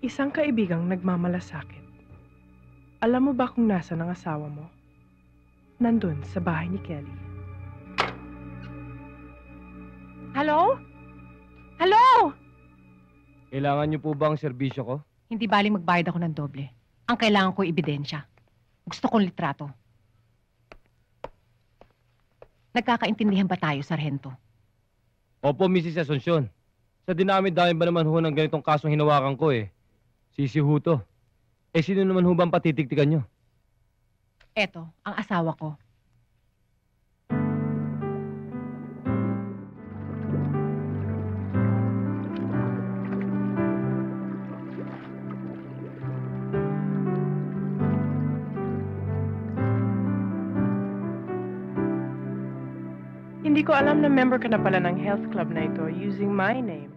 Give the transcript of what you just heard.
Isang kaibigang nagmamalasakit. Alam mo ba kung nasa ang asawa mo? Nandun sa bahay ni Kelly. Hello? Hello? Kailangan niyo po ba ang serbisyo ko? Hindi baling magbayad ako ng doble. Ang kailangan ko ebidensya. Gusto kong litrato. Nagkakaintindihan ba tayo, Sargento? Opo, Mrs. Asuncion. Sa dinami-dami ba naman ho ng ganitong kasong hinawakan ko eh. Sisi ho to. Eh sino naman ho bang patitiktikan nyo? Eto, ang asawa ko. Hindi ko alam na member ka na pala ng health club na ito using my name.